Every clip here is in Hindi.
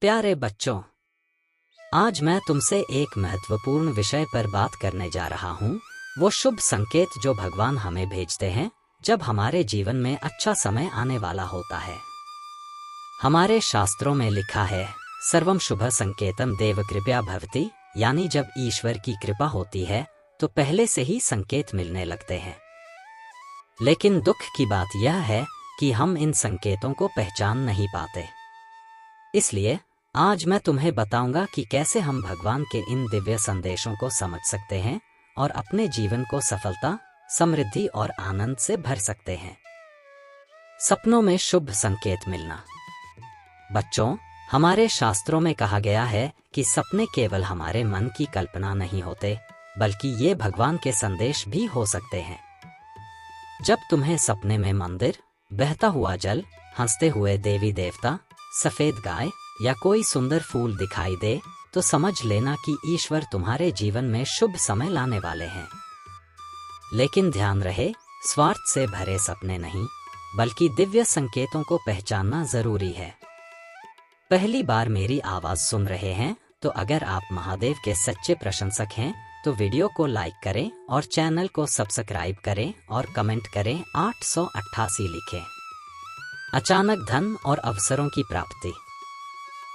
प्यारे बच्चों, आज मैं तुमसे एक महत्वपूर्ण विषय पर बात करने जा रहा हूँ। वो शुभ संकेत जो भगवान हमें भेजते हैं जब हमारे जीवन में अच्छा समय आने वाला होता है। हमारे शास्त्रों में लिखा है, सर्वम शुभ संकेतम देव कृपया भवति, यानी जब ईश्वर की कृपा होती है तो पहले से ही संकेत मिलने लगते हैं। लेकिन दुख की बात यह है कि हम इन संकेतों को पहचान नहीं पाते। इसलिए आज मैं तुम्हें बताऊंगा कि कैसे हम भगवान के इन दिव्य संदेशों को समझ सकते हैं और अपने जीवन को सफलता, समृद्धि और आनंद से भर सकते हैं। सपनों में शुभ संकेत मिलना। बच्चों, हमारे शास्त्रों में कहा गया है कि सपने केवल हमारे मन की कल्पना नहीं होते, बल्कि ये भगवान के संदेश भी हो सकते हैं। जब तुम्हें सपने में मंदिर, बहता हुआ जल, हंसते हुए देवी देवता, सफेद गाय या कोई सुंदर फूल दिखाई दे तो समझ लेना कि ईश्वर तुम्हारे जीवन में शुभ समय लाने वाले हैं। लेकिन ध्यान रहे, स्वार्थ से भरे सपने नहीं, बल्कि दिव्य संकेतों को पहचानना जरूरी है। पहली बार मेरी आवाज सुन रहे हैं तो अगर आप महादेव के सच्चे प्रशंसक हैं तो वीडियो को लाइक करें और चैनल को सब्सक्राइब करें और कमेंट करें 888 लिखें। अचानक धन और अवसरों की प्राप्ति।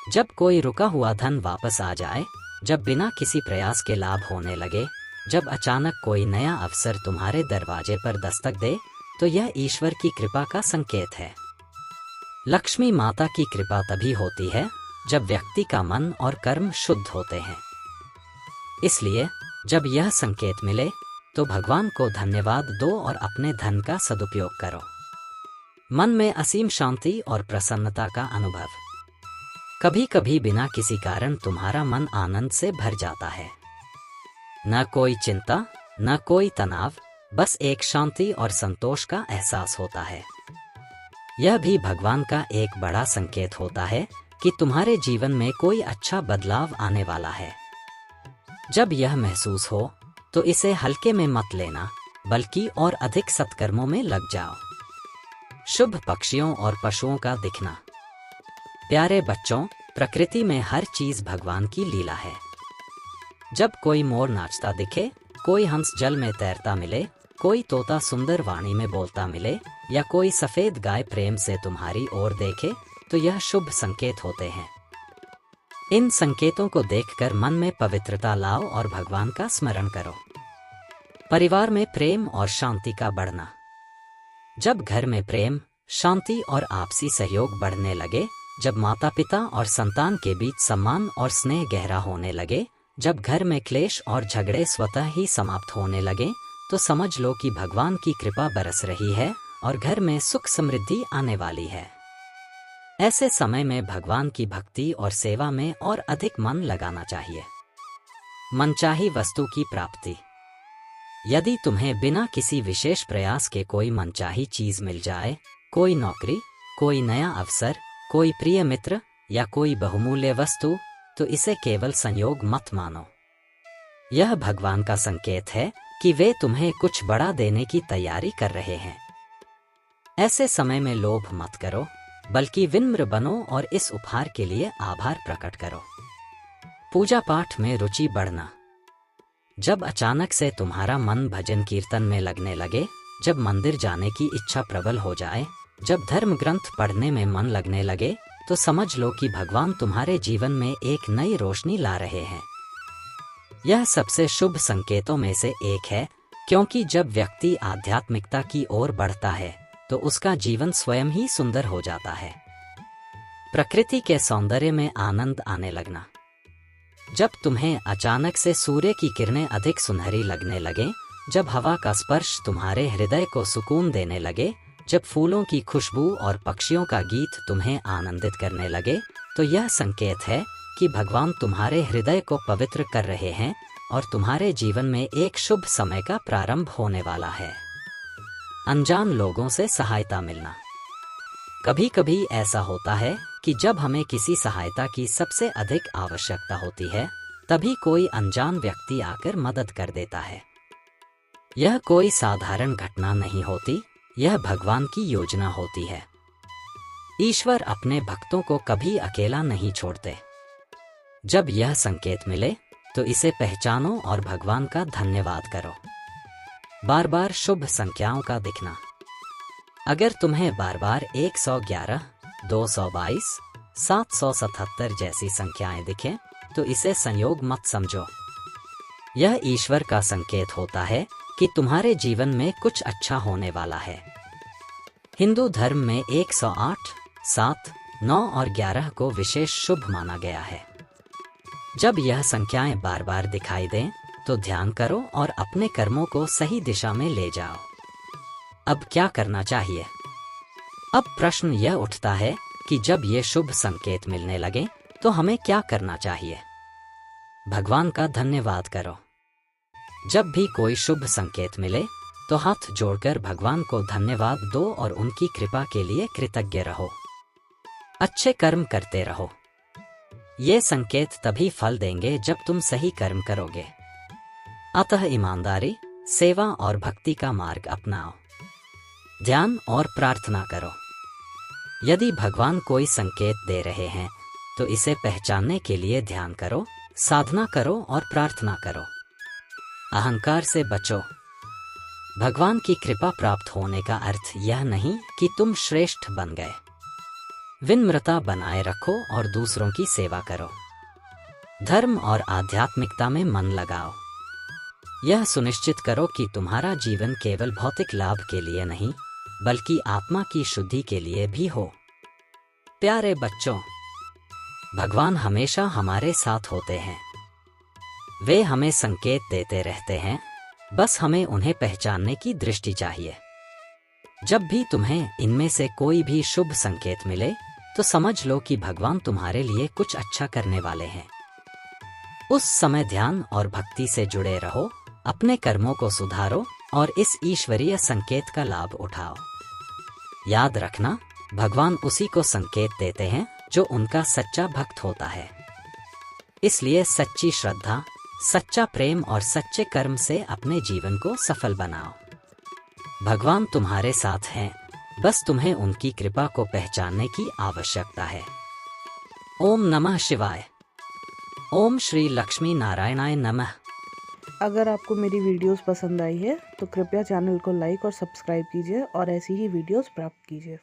जब कोई रुका हुआ धन वापस आ जाए, जब बिना किसी प्रयास के लाभ होने लगे, जब अचानक कोई नया अवसर तुम्हारे दरवाजे पर दस्तक दे, तो यह ईश्वर की कृपा का संकेत है। लक्ष्मी माता की कृपा तभी होती है जब व्यक्ति का मन और कर्म शुद्ध होते हैं। इसलिए जब यह संकेत मिले तो भगवान को धन्यवाद दो और अपने धन का सदुपयोग करो। मन में असीम शांति और प्रसन्नता का अनुभव। कभी कभी बिना किसी कारण तुम्हारा मन आनंद से भर जाता है। न कोई चिंता, न कोई तनाव, बस एक शांति और संतोष का एहसास होता है। यह भी भगवान का एक बड़ा संकेत होता है कि तुम्हारे जीवन में कोई अच्छा बदलाव आने वाला है। जब यह महसूस हो तो इसे हल्के में मत लेना, बल्कि और अधिक सत्कर्मों में लग जाओ। शुभ पक्षियों और पशुओं का दिखना। प्यारे बच्चों, प्रकृति में हर चीज भगवान की लीला है। जब कोई मोर नाचता दिखे, कोई हंस जल में तैरता मिले, कोई तोता सुंदर वाणी में बोलता मिले या कोई सफेद गाय प्रेम से तुम्हारी ओर देखे, तो यह शुभ संकेत होते हैं। इन संकेतों को देखकर मन में पवित्रता लाओ और भगवान का स्मरण करो। परिवार में प्रेम और शांति का बढ़ना। जब घर में प्रेम, शांति और आपसी सहयोग बढ़ने लगे, जब माता पिता और संतान के बीच सम्मान और स्नेह गहरा होने लगे, जब घर में क्लेश और झगड़े स्वतः ही समाप्त होने लगे, तो समझ लो कि भगवान की कृपा बरस रही है और घर में सुख समृद्धि आने वाली है। ऐसे समय में भगवान की भक्ति और सेवा में और अधिक मन लगाना चाहिए। मनचाही वस्तु की प्राप्ति। यदि तुम्हें बिना किसी विशेष प्रयास के कोई मनचाही चीज मिल जाए, कोई नौकरी, कोई नया अवसर, कोई प्रिय मित्र या कोई बहुमूल्य वस्तु, तो इसे केवल संयोग मत मानो। यह भगवान का संकेत है कि वे तुम्हें कुछ बड़ा देने की तैयारी कर रहे हैं। ऐसे समय में लोभ मत करो, बल्कि विनम्र बनो और इस उपहार के लिए आभार प्रकट करो। पूजा पाठ में रुचि बढ़ना। जब अचानक से तुम्हारा मन भजन कीर्तन में लगने लगे, जब मंदिर जाने की इच्छा प्रबल हो जाए, जब धर्म ग्रंथ पढ़ने में मन लगने लगे, तो समझ लो कि भगवान तुम्हारे जीवन में एक नई रोशनी ला रहे हैं। यह सबसे शुभ संकेतों में से एक है, क्योंकि जब व्यक्ति आध्यात्मिकता की ओर बढ़ता है तो उसका जीवन स्वयं ही सुंदर हो जाता है। प्रकृति के सौंदर्य में आनंद आने लगना। जब तुम्हें अचानक से सूर्य की किरणें अधिक सुनहरी लगने लगे, जब हवा का स्पर्श तुम्हारे हृदय को सुकून देने लगे, जब फूलों की खुशबू और पक्षियों का गीत तुम्हें आनंदित करने लगे, तो यह संकेत है कि भगवान तुम्हारे हृदय को पवित्र कर रहे हैं और तुम्हारे जीवन में एक शुभ समय का प्रारंभ होने वाला है। अनजान लोगों से सहायता मिलना। कभी कभी ऐसा होता है कि जब हमें किसी सहायता की सबसे अधिक आवश्यकता होती है, तभी कोई अनजान व्यक्ति आकर मदद कर देता है। यह कोई साधारण घटना नहीं होती, यह भगवान की योजना होती है। ईश्वर अपने भक्तों को कभी अकेला नहीं छोड़ते। जब यह संकेत मिले तो इसे पहचानो और भगवान का धन्यवाद करो। बार बार शुभ संख्याओं का दिखना। अगर तुम्हें बार बार 111, 222, 777 जैसी संख्याएं दिखें तो इसे संयोग मत समझो। यह ईश्वर का संकेत होता है कि तुम्हारे जीवन में कुछ अच्छा होने वाला है। हिंदू धर्म में 108, 7, 9 और 11 को विशेष शुभ माना गया है। जब यह संख्याएं बार बार दिखाई दें तो ध्यान करो और अपने कर्मों को सही दिशा में ले जाओ। अब क्या करना चाहिए? अब प्रश्न यह उठता है कि जब ये शुभ संकेत मिलने लगे तो हमें क्या करना चाहिए? भगवान का धन्यवाद करो। जब भी कोई शुभ संकेत मिले तो हाथ जोड़कर भगवान को धन्यवाद दो और उनकी कृपा के लिए कृतज्ञ रहो। अच्छे कर्म करते रहो। ये संकेत तभी फल देंगे जब तुम सही कर्म करोगे। अतः ईमानदारी, सेवा और भक्ति का मार्ग अपनाओ। ध्यान और प्रार्थना करो। यदि भगवान कोई संकेत दे रहे हैं तो इसे पहचानने के लिए ध्यान करो, साधना करो और प्रार्थना करो। अहंकार से बचो। भगवान की कृपा प्राप्त होने का अर्थ यह नहीं कि तुम श्रेष्ठ बन गए। विनम्रता बनाए रखो और दूसरों की सेवा करो। धर्म और आध्यात्मिकता में मन लगाओ। यह सुनिश्चित करो कि तुम्हारा जीवन केवल भौतिक लाभ के लिए नहीं बल्कि आत्मा की शुद्धि के लिए भी हो। प्यारे बच्चों, भगवान हमेशा हमारे साथ होते हैं। वे हमें संकेत देते रहते हैं, बस हमें उन्हें पहचानने की दृष्टि चाहिए। जब भी तुम्हें इनमें से कोई भी शुभ संकेत मिले तो समझ लो कि भगवान तुम्हारे लिए कुछ अच्छा करने वाले हैं। उस समय ध्यान और भक्ति से जुड़े रहो, अपने कर्मों को सुधारो और इस ईश्वरीय संकेत का लाभ उठाओ। याद रखना, भगवान उसी को संकेत देते हैं जो उनका सच्चा भक्त होता है। इसलिए सच्ची श्रद्धा, सच्चा प्रेम और सच्चे कर्म से अपने जीवन को सफल बनाओ। भगवान तुम्हारे साथ हैं, बस तुम्हें उनकी कृपा को पहचानने की आवश्यकता है। ओम नमः शिवाय। ओम श्री लक्ष्मी नारायणाय नमः। अगर आपको मेरी वीडियोस पसंद आई है तो कृपया चैनल को लाइक और सब्सक्राइब कीजिए और ऐसी ही वीडियोस प्राप्त कीजिए।